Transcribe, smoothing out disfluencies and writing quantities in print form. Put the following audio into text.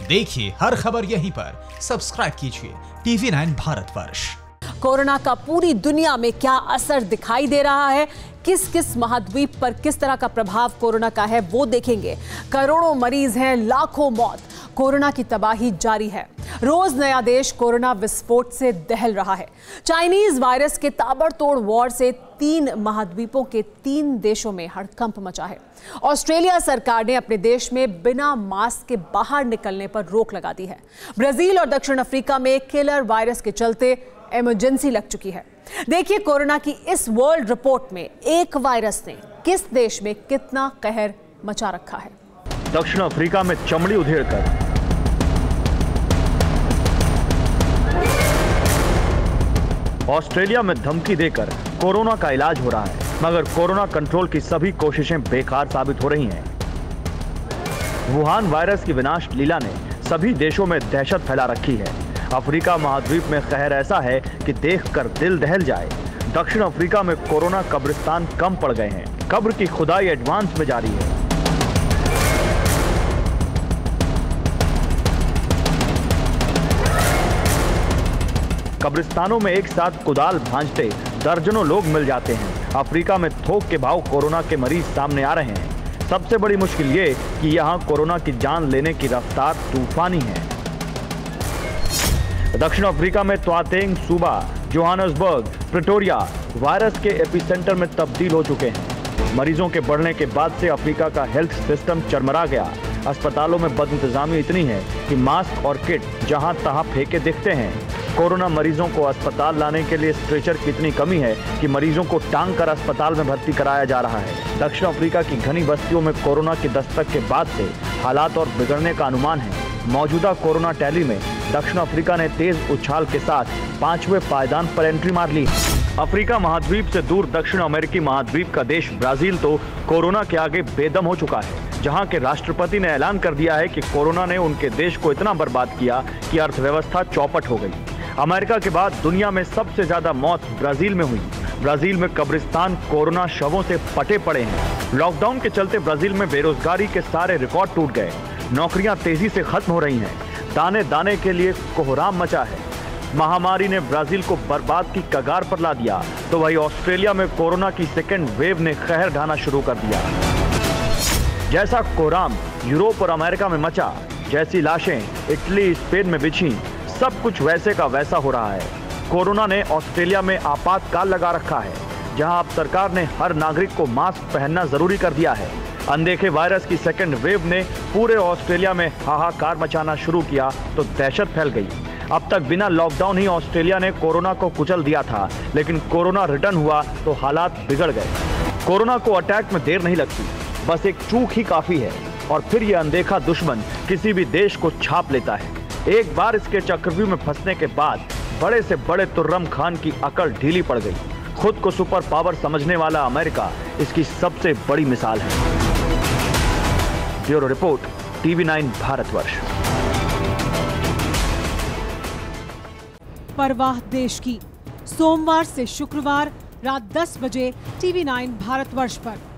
देखिए हर खबर यहीं पर। सब्सक्राइब कीजिए TV9 भारतवर्ष। कोरोना का पूरी दुनिया में क्या असर दिखाई दे रहा है, किस किस महाद्वीप पर किस तरह का प्रभाव कोरोना का है वो देखेंगे। करोड़ों मरीज हैं, लाखों मौत, कोरोना की तबाही जारी है। रोज नया देश कोरोना विस्फोट से दहल रहा है। चाइनीज वायरस के ताबड़तोड़ वॉर से 3 महाद्वीपों के 3 देशों में हड़कंप मचा है। ऑस्ट्रेलिया सरकार ने अपने देश में बिना मास्क के बाहर निकलने पर रोक लगा दी है। ब्राजील और दक्षिण अफ्रीका में किलर वायरस के चलते इमरजेंसी लग चुकी है। देखिए कोरोना की इस वर्ल्ड रिपोर्ट में एक वायरस ने किस देश में कितना कहर मचा रखा है। दक्षिण अफ्रीका में चमड़ी उधेड़कर, ऑस्ट्रेलिया में धमकी देकर कोरोना का इलाज हो रहा है, मगर कोरोना कंट्रोल की सभी कोशिशें बेकार साबित हो रही हैं। वुहान वायरस की विनाश लीला ने सभी देशों में दहशत फैला रखी है। अफ्रीका महाद्वीप में कहर ऐसा है कि देखकर दिल दहल जाए। दक्षिण अफ्रीका में कोरोना कब्रिस्तान कम पड़ गए हैं। कब्र की खुदाई एडवांस में जारी है। कब्रिस्तानों में एक साथ कुदाल भांजते दर्जनों लोग मिल जाते हैं। अफ्रीका में थोक के भाव कोरोना के मरीज सामने आ रहे हैं। सबसे बड़ी मुश्किल ये कि यहाँ कोरोना की जान लेने की रफ्तार तूफानी है। दक्षिण अफ्रीका में त्वातेंग सूबा, जोहान्सबर्ग, प्रिटोरिया वायरस के एपिसेंटर में तब्दील हो चुके हैं। मरीजों के बढ़ने के बाद से अफ्रीका का हेल्थ सिस्टम चरमरा गया। अस्पतालों में बदइंतजामी इतनी है कि मास्क और किट जहां तहां फेंके दिखते हैं। कोरोना मरीजों को अस्पताल लाने के लिए स्ट्रेचर की इतनी कमी है कि मरीजों को टांग कर अस्पताल में भर्ती कराया जा रहा है। दक्षिण अफ्रीका की घनी बस्तियों में कोरोना की दस्तक के बाद से हालात और बिगड़ने का अनुमान है। मौजूदा कोरोना टैली में दक्षिण अफ्रीका ने तेज उछाल के साथ 5वें पायदान पर एंट्री मार ली। अफ्रीका महाद्वीप से दूर दक्षिण अमेरिकी महाद्वीप का देश ब्राजील तो कोरोना के आगे बेदम हो चुका है। जहां के राष्ट्रपति ने ऐलान कर दिया है कि कोरोना ने उनके देश को इतना बर्बाद किया कि अर्थव्यवस्था चौपट हो गई। अमेरिका के बाद दुनिया में सबसे ज्यादा मौत ब्राजील में हुई। ब्राजील में कब्रिस्तान कोरोना शवों से पटे पड़े हैं। लॉकडाउन के चलते ब्राजील में बेरोजगारी के सारे रिकॉर्ड टूट गए। नौकरियां तेजी से खत्म हो रही हैं। दाने दाने के लिए कोहराम मचा है। महामारी ने ब्राजील को बर्बाद की कगार पर ला दिया, तो वही ऑस्ट्रेलिया में कोरोना की सेकेंड वेव ने कहर ढाना शुरू कर दिया। जैसा कोहराम यूरोप और अमेरिका में मचा, जैसी लाशें इटली स्पेन में बिछी, सब कुछ वैसे का वैसा हो रहा है। कोरोना ने ऑस्ट्रेलिया में आपातकाल लगा रखा है, जहां अब सरकार ने हर नागरिक को मास्क पहनना जरूरी कर दिया है। अनदेखे वायरस की सेकेंड वेव ने पूरे ऑस्ट्रेलिया में हाहाकार मचाना शुरू किया तो दहशत फैल गई। अब तक बिना लॉकडाउन ही ऑस्ट्रेलिया ने कोरोना को कुचल दिया था, लेकिन कोरोना रिटर्न हुआ तो हालात बिगड़ गए। कोरोना को अटैक में देर नहीं लगती, बस एक चूक ही काफी है और फिर ये अनदेखा दुश्मन किसी भी देश को छाप लेता है। एक बार इसके चक्रव्यूह में फंसने के बाद बड़े से बड़े तुर्रम खान की अकड़ ढीली पड़ गई। खुद को सुपर पावर समझने वाला अमेरिका इसकी सबसे बड़ी मिसाल है। Bureau report, TV9 Bharatvarsh. परवाह देश की, सोमवार से शुक्रवार रात 10 बजे TV9 भारतवर्ष पर।